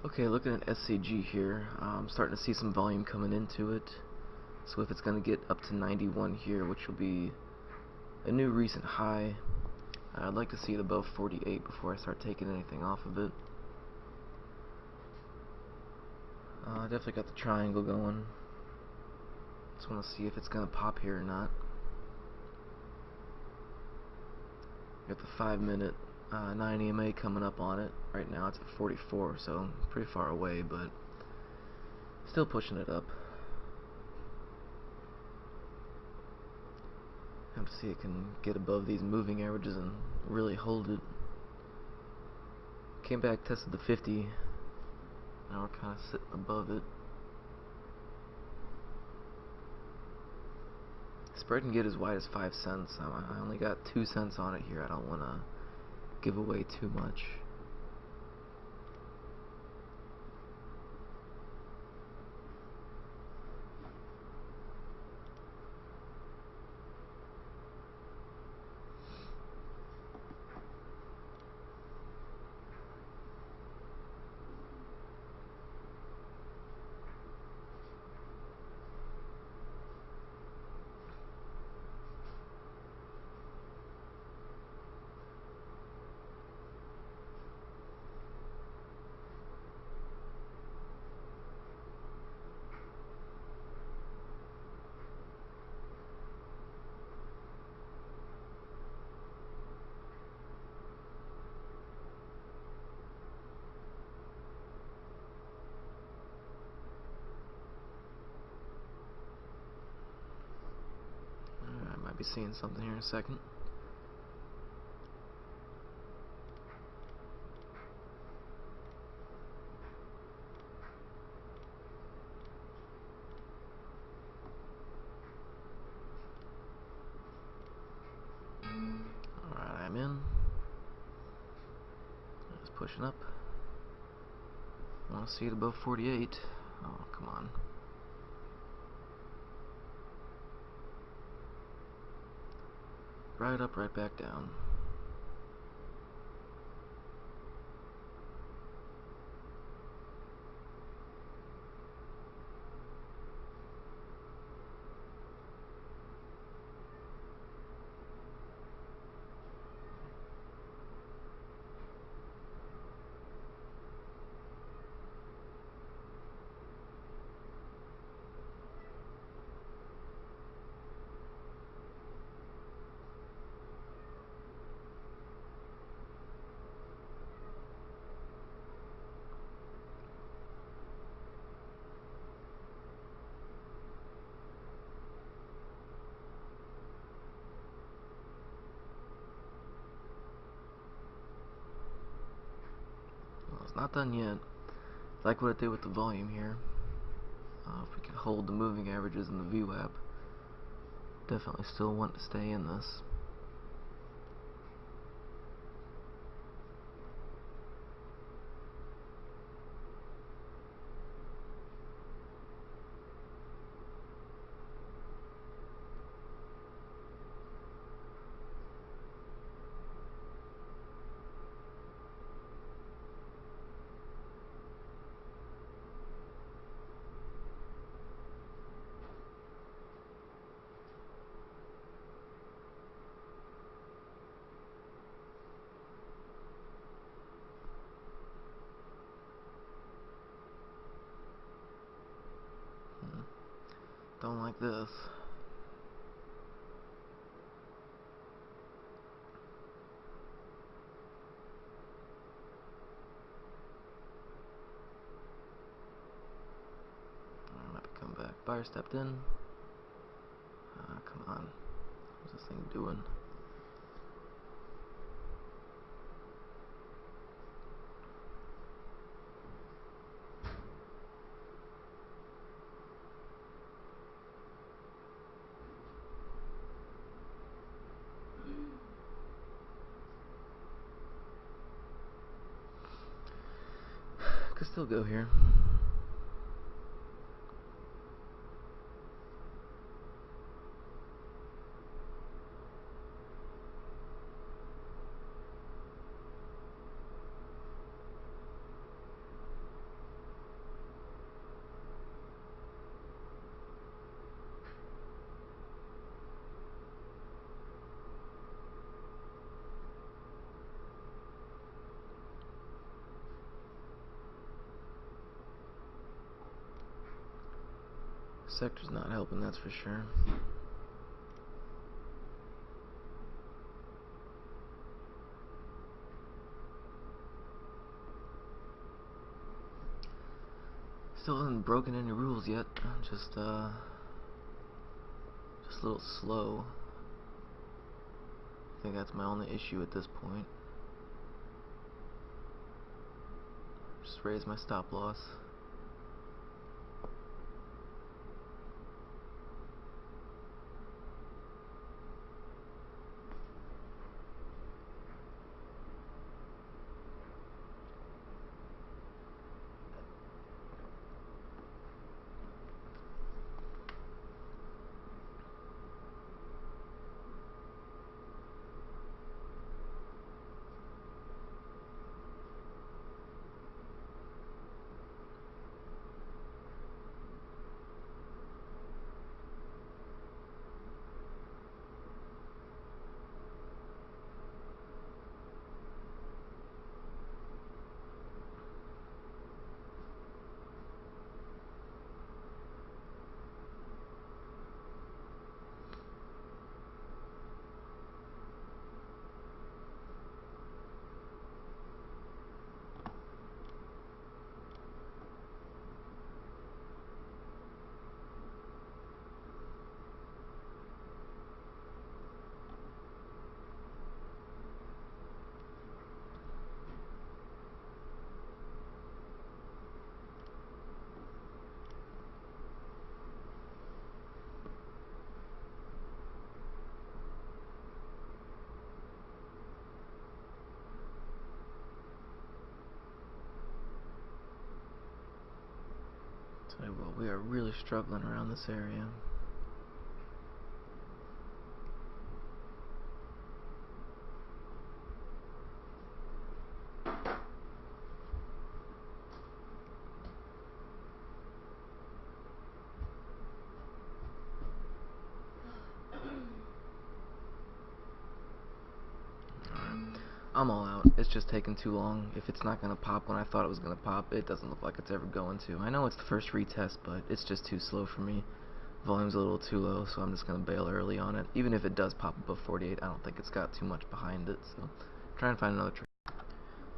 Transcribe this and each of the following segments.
Okay, looking at SCG here, I'm starting to see some volume coming into it. So if it's going to get up to 91 here, which will be a new recent high, I'd like to see it above 48 before I start taking anything off of it. I definitely got the triangle going. Just want to see if it's going to pop here or not. Got the 5-minute 9 EMA coming up on it. Right now it's at 44, so pretty far away, but still pushing it up. Have to see if it can get above these moving averages and really hold it. Came back, tested the 50. Now we're kind of sitting above it. Spread can get as wide as 5 cents. I only got 2 cents on it here. I don't want to give away too much. Might be seeing something here in a second. Alright, I'm in. Just pushing up. Want to see it above 48. Oh, come on. Right up, right back down. Well, it's not done yet. Like what it did with the volume here. If we can hold the moving averages in the VWAP, definitely still want to stay in this. Don't like this. I might come back. Buyer stepped in. Come on. What's this thing doing? Could still go here. sector's not helping, that's for sure. Still haven't broken any rules yet. I'm just a little slow. I think that's my only issue at this point. Just raise my stop loss. Tell you what, we are really struggling around this area. I'm all out. It's just taking too long. If it's not going to pop when I thought it was going to pop, it doesn't look like it's ever going to. I know it's the first retest, but it's just too slow for me. Volume's a little too low, so I'm just going to bail early on it. Even if it does pop above 48, I don't think it's got too much behind it, so try and find another trade.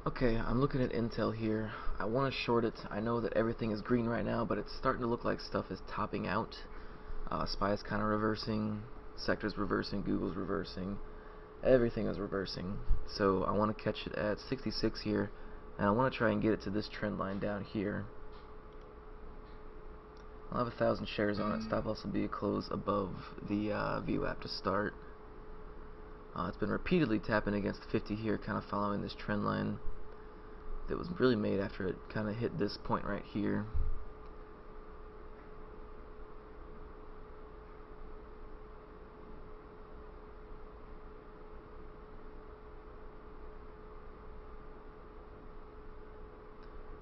Okay, I'm looking at Intel here. I want to short it. I know that everything is green right now, but it's starting to look like stuff is topping out. SPY's kind of reversing, Sector's reversing, Google's reversing. Everything is reversing, so I want to catch it at 66 here, and I want to try and get it to this trend line down here. I'll have 1,000 shares on it. Stop loss will be a close above the VWAP to start. It's been repeatedly tapping against 50 here, kind of following this trend line that was really made after it kind of hit this point right here.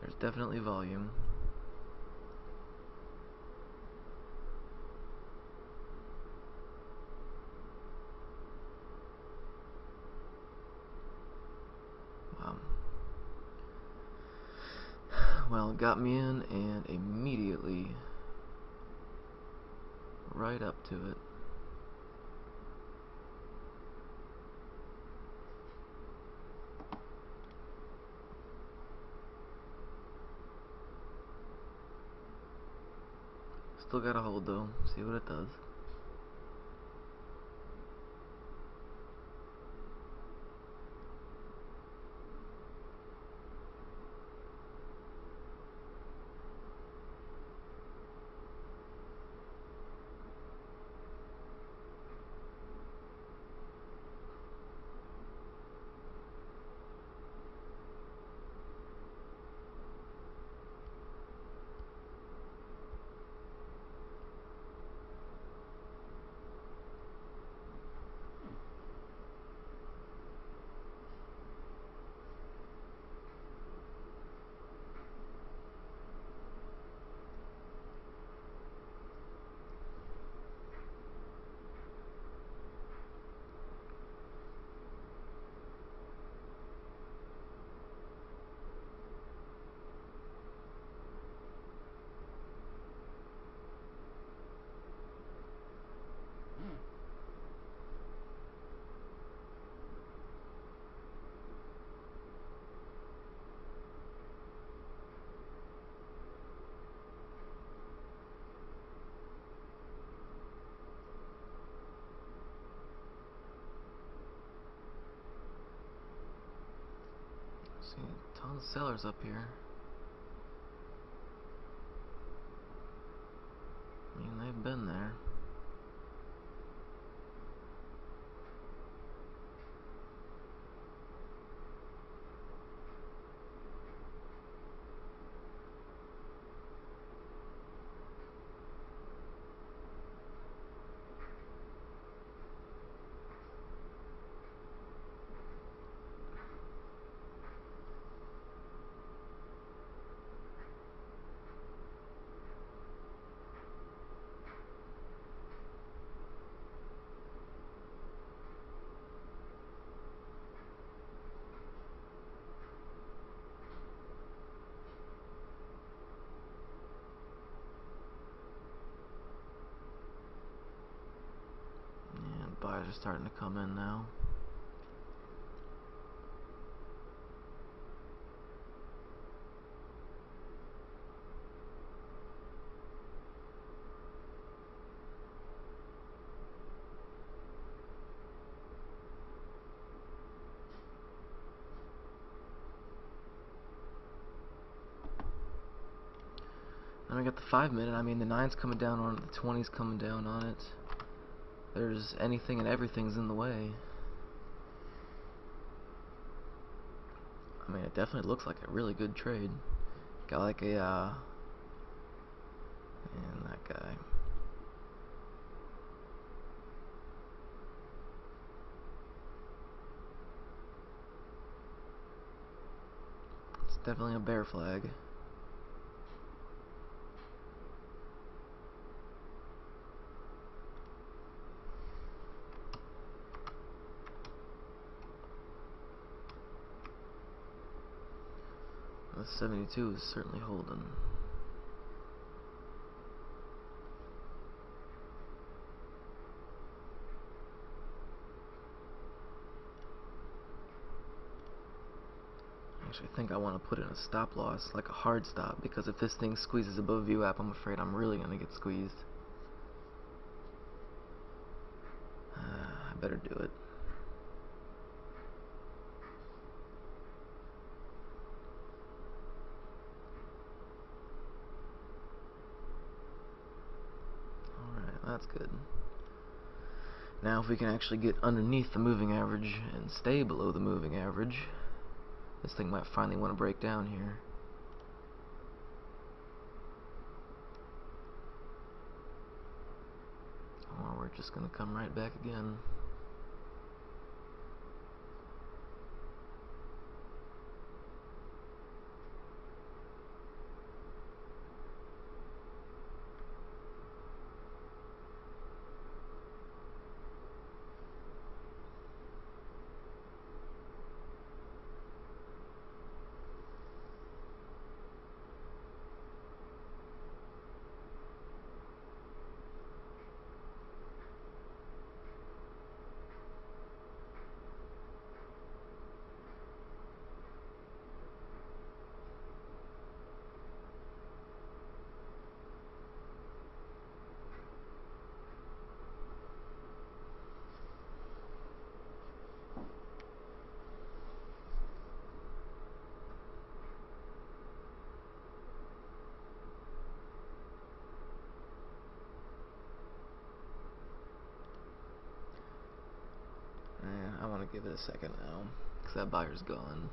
There's definitely volume. Wow. Well, it got me in and immediately right up to it. Still got a hold though. See what it does. the sellers up here. I mean, they've been there. Buyers are starting to come in now. Then we got the 5 minute. I mean, the 9's coming down on it, the 20's coming down on it. There's anything and everything's in the way. I mean, it definitely looks like a really good trade. Got like a, and that guy. It's definitely a bear flag. The 72 is certainly holding. Actually, I think I want to put in a stop loss, like a hard stop, because if this thing squeezes above VWAP, I'm afraid I'm really going to get squeezed. I better do it. That's good. Now if we can actually get underneath the moving average and stay below the moving average, this thing might finally want to break down here. Or we're just going to come right back again. I want to give it a second now, because that buyer's gone.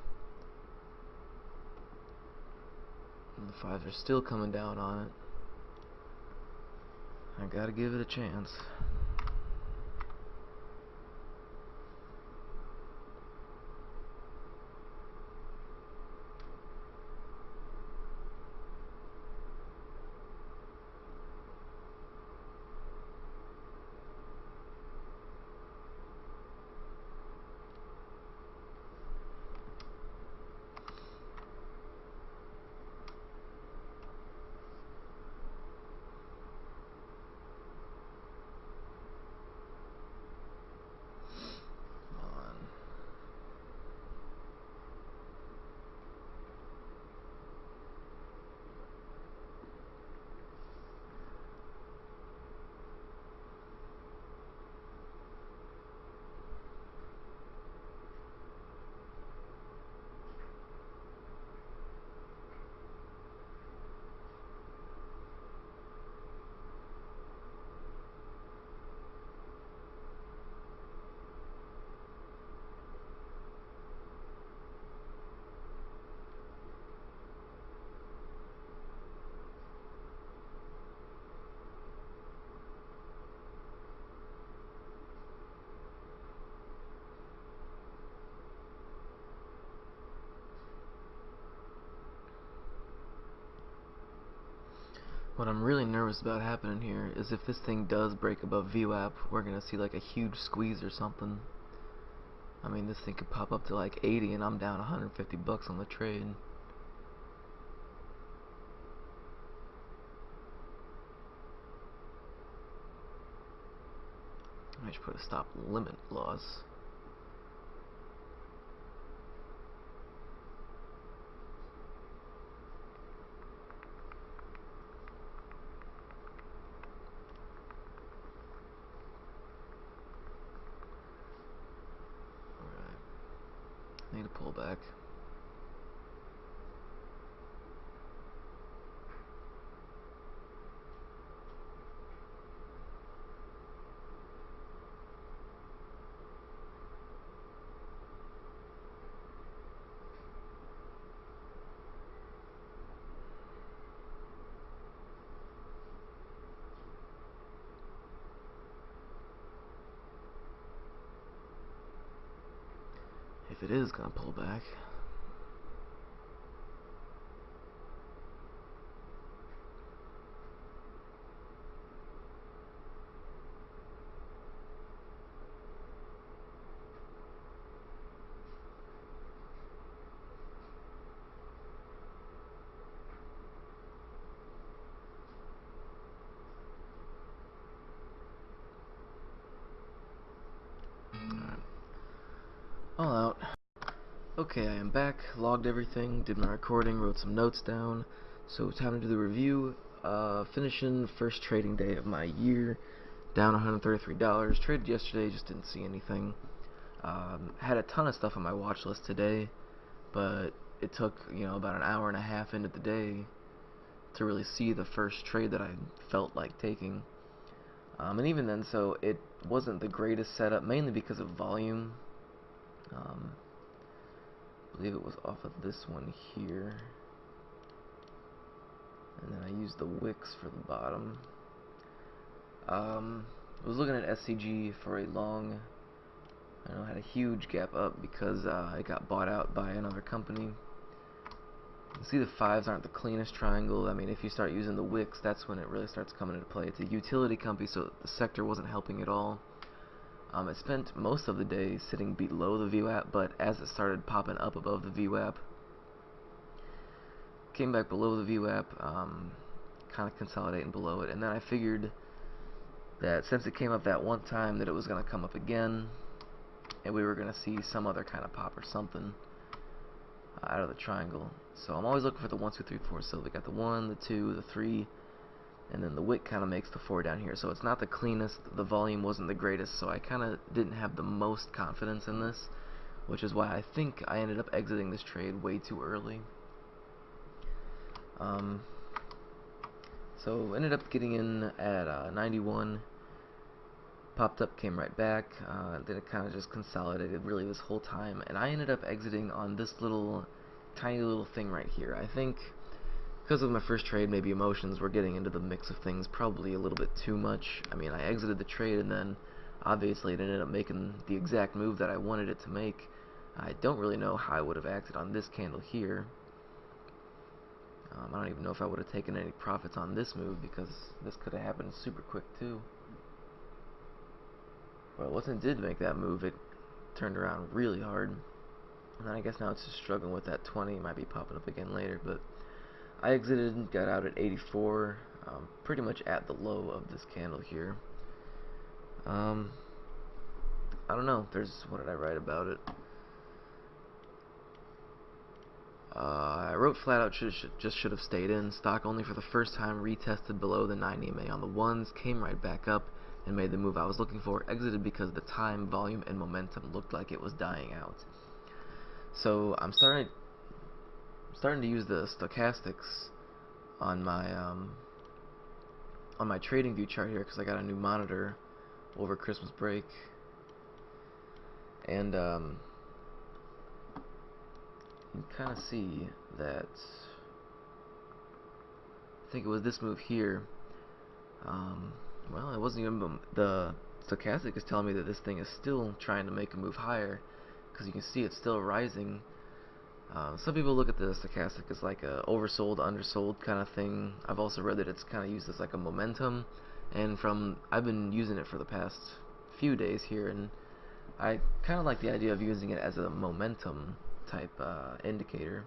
And the 5s are still coming down on it. I gotta give it a chance. What I'm really nervous about happening here is if this thing does break above VWAP, we're gonna see like a huge squeeze or something. I mean, this thing could pop up to like 80 and I'm down 150 bucks on the trade. I should put a stop limit loss. Alright. Need a pullback. If it is gonna pull back. Alright. All out. Okay, I am back, logged everything, did my recording, wrote some notes down. So time to do the review. Finishing first trading day of my year, down $133. Traded yesterday, just didn't see anything. Had a ton of stuff on my watch list today, but it took about an hour and a half into the day to really see the first trade that I felt like taking. And even then, so it wasn't the greatest setup, mainly because of volume. I believe it was off of this one here, and then I used the wicks for the bottom. I was looking at SCG for a long, had a huge gap up because it got bought out by another company. You can see the fives aren't the cleanest triangle. I mean, if you start using the wicks, that's when it really starts coming into play. It's a utility company, so the sector wasn't helping at all. I spent most of the day sitting below the VWAP, but as it started popping up above the VWAP, came back below the VWAP, kind of consolidating below it, and then I figured that since it came up that one time that it was going to come up again, and we were going to see some other kind of pop or something out of the triangle. So I'm always looking for the 1, 2, 3, 4. So we got the 1, the 2, the 3, and then the wick kind of makes the 4 down here. So it's not the cleanest, the volume wasn't the greatest, so I kind of didn't have the most confidence in this, which is why I think I ended up exiting this trade way too early. So ended up getting in at 91, popped up, came right back, then it kind of just consolidated really this whole time, and I ended up exiting on this little tiny little thing right here. I think because of my first trade, maybe emotions were getting into the mix of things probably a little bit too much. I mean, I exited the trade, and then obviously it ended up making the exact move that I wanted it to make. I don't really know how I would have acted on this candle here. I don't even know if I would have taken any profits on this move, because this could have happened super quick too. But once it did make that move, it turned around really hard. And then I guess now it's just struggling with that 20. It might be popping up again later, but I exited and got out at 84, pretty much at the low of this candle here. I don't know. What did I write about it? I wrote flat out should have stayed in. Stock only for the first time retested below the 90 MA on the ones, came right back up and made the move I was looking for. Exited because the time, volume, and momentum looked like it was dying out. So I'm starting to use the stochastics on my trading view chart here, because I got a new monitor over Christmas break, and you can kind of see that I think it was this move here. Well, it wasn't even, the stochastic is telling me that this thing is still trying to make a move higher, because you can see it's still rising Some people look at the stochastic as like a oversold, undersold kind of thing. I've also read that it's kind of used as like a momentum, and I've been using it for the past few days here, and I kind of like the idea of using it as a momentum type indicator.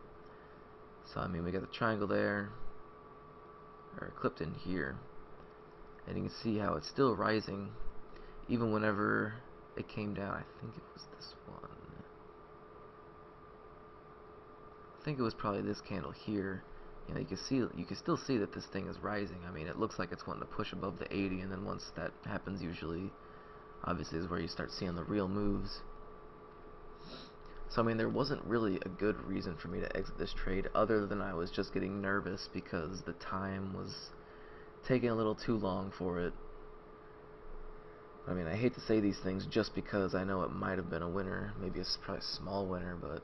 So I mean, we got the triangle there, or clipped in here, and you can see how it's still rising, even whenever it came down. I think it was this one. I think it was probably this candle here. You know, you can still see that this thing is rising. I mean, it looks like it's wanting to push above the 80, and then once that happens, usually, obviously, is where you start seeing the real moves. So I mean, there wasn't really a good reason for me to exit this trade, other than I was just getting nervous because the time was taking a little too long for it. I mean, I hate to say these things just because I know it might have been a winner, maybe probably a small winner, but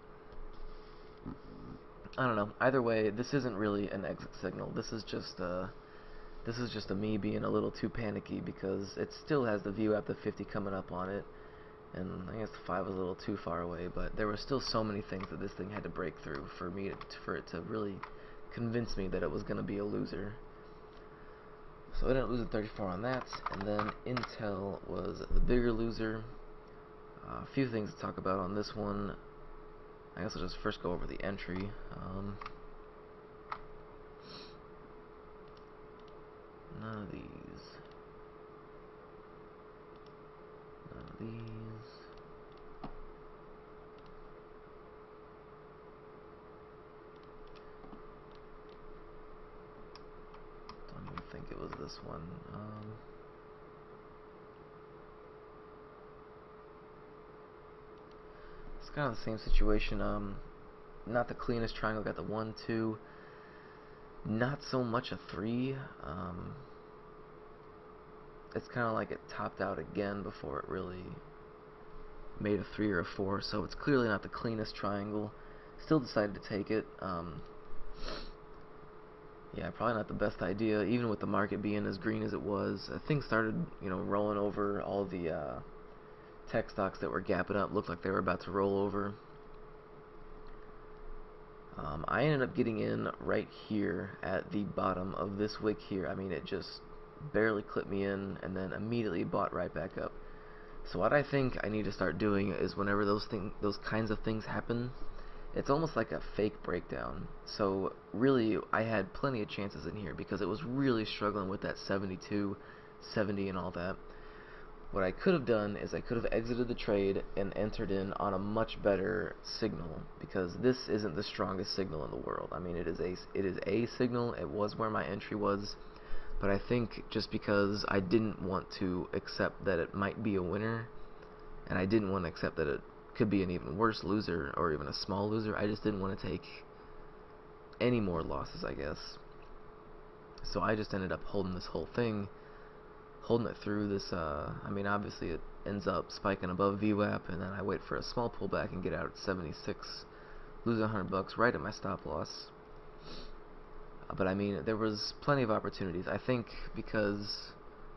I don't know. Either way, this isn't really an exit signal. This is just a me being a little too panicky because it still has the view up to 50 coming up on it, and I guess the 5 was a little too far away. But there were still so many things that this thing had to break through for it to really convince me that it was going to be a loser. So I didn't lose at 34 on that, and then Intel was the bigger loser. A few things to talk about on this one. I guess I'll just first go over the entry. None of these. None of these. Don't even think it was this one. It's kind of the same situation. Not the cleanest triangle. Got the 1, 2. Not so much a 3. It's kind of like it topped out again before it really made a 3 or a 4. So it's clearly not the cleanest triangle. Still decided to take it. Yeah, probably not the best idea, even with the market being as green as it was. Things started, rolling over. All the tech stocks that were gapping up looked like they were about to roll over. I ended up getting in right here at the bottom of this wick here. I mean, it just barely clipped me in and then immediately bought right back up. So what I think I need to start doing is whenever those kinds of things happen, it's almost like a fake breakdown. So really, I had plenty of chances in here because it was really struggling with that 72, 70 and all that. What I could have done is I could have exited the trade and entered in on a much better signal, because this isn't the strongest signal in the world. I mean, it is a signal. It was where my entry was, but I think just because I didn't want to accept that it might be a winner, and I didn't want to accept that it could be an even worse loser or even a small loser, I just didn't want to take any more losses, I guess. So I just ended up holding this whole thing, holding it through this. I mean, obviously it ends up spiking above VWAP, and then I wait for a small pullback and get out at 76, lose $100 right at my stop loss. But I mean, there was plenty of opportunities. I think because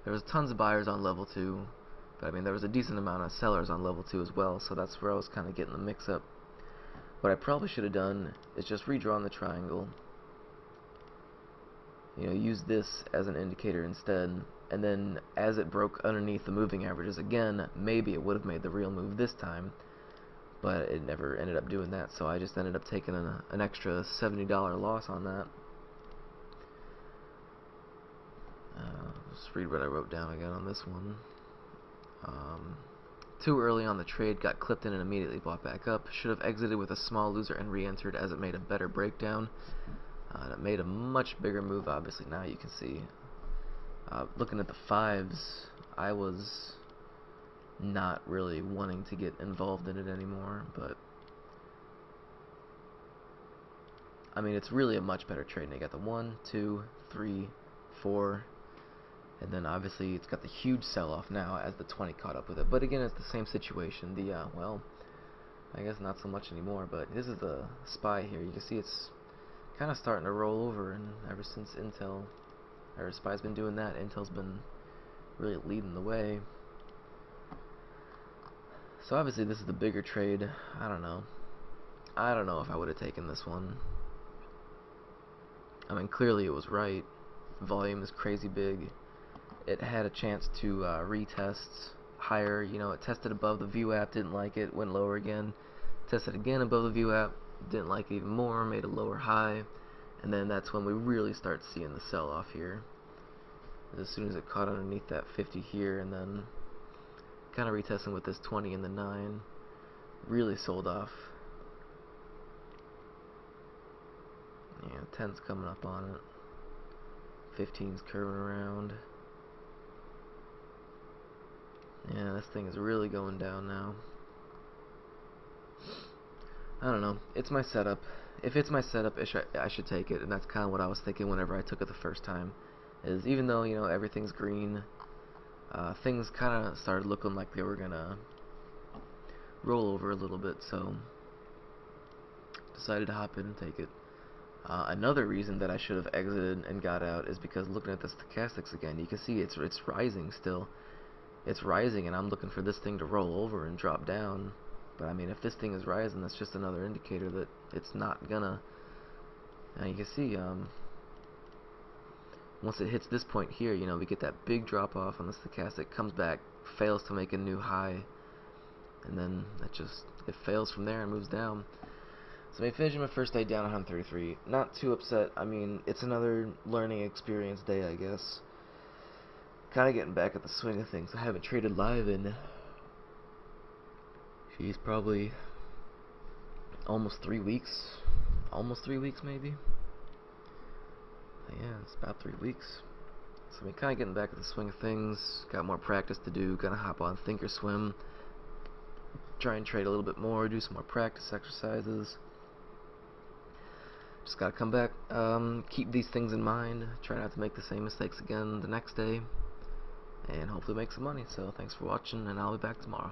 there was tons of buyers on level 2, but I mean there was a decent amount of sellers on level 2 as well, so that's where I was kind of getting the mix up. What I probably should have done is just redrawn the triangle, use this as an indicator instead, and then as it broke underneath the moving averages again, maybe it would have made the real move this time, but it never ended up doing that, so I just ended up taking an extra $70 loss on that. Let's read what I wrote down again on this one. Too early on the trade, got clipped in and immediately bought back up. Should have exited with a small loser and re-entered as it made a better breakdown. And it made a much bigger move, obviously. Now you can see. Looking at the 5s, I was not really wanting to get involved in it anymore, but I mean, it's really a much better trade. And you got the 1, 2, 3, 4, and then obviously it's got the huge sell-off now as the 20 caught up with it. But again, it's the same situation. Well, I guess not so much anymore, but this is the SPY here. You can see it's kind of starting to roll over, and ever since SPY's been doing that, Intel's been really leading the way. So obviously this is the bigger trade. I don't know. I don't know if I would have taken this one. I mean, clearly it was right. Volume is crazy big. It had a chance to retest higher. You know, it tested above the view app, didn't like it, went lower again. Tested again above the view app, didn't like it even more, made a lower high. And then that's when we really start seeing the sell-off here. As soon as it caught underneath that 50 here, and then kind of retesting with this 20 and the 9, really sold off. Yeah, 10's coming up on it. 15's curving around. Yeah, this thing is really going down now. I don't know. It's my setup. If it's my setup, I should take it, and that's kind of what I was thinking whenever I took it the first time. Is even though, you know, everything's green, things kind of started looking like they were gonna roll over a little bit, so decided to hop in and take it. Another reason that I should have exited and got out is because looking at the stochastics again, you can see it's rising still. It's rising, and I'm looking for this thing to roll over and drop down. But I mean, if this thing is rising, that's just another indicator that it's not gonna. Now you can see, once it hits this point here, you know, we get that big drop off on the stochastic, comes back, fails to make a new high, and then it fails from there and moves down. So I finished my first day down 133. Not too upset. I mean, it's another learning experience day, I guess. Kind of getting back at the swing of things. I haven't traded live in, geez, probably almost 3 weeks. Almost 3 weeks, maybe. Yeah, it's about 3 weeks. So I'm kind of getting back at the swing of things. Got more practice to do. Gonna hop on Thinkorswim. Try and trade a little bit more. Do some more practice exercises. Just gotta come back. Keep these things in mind. Try not to make the same mistakes again the next day. And hopefully make some money. So thanks for watching, and I'll be back tomorrow.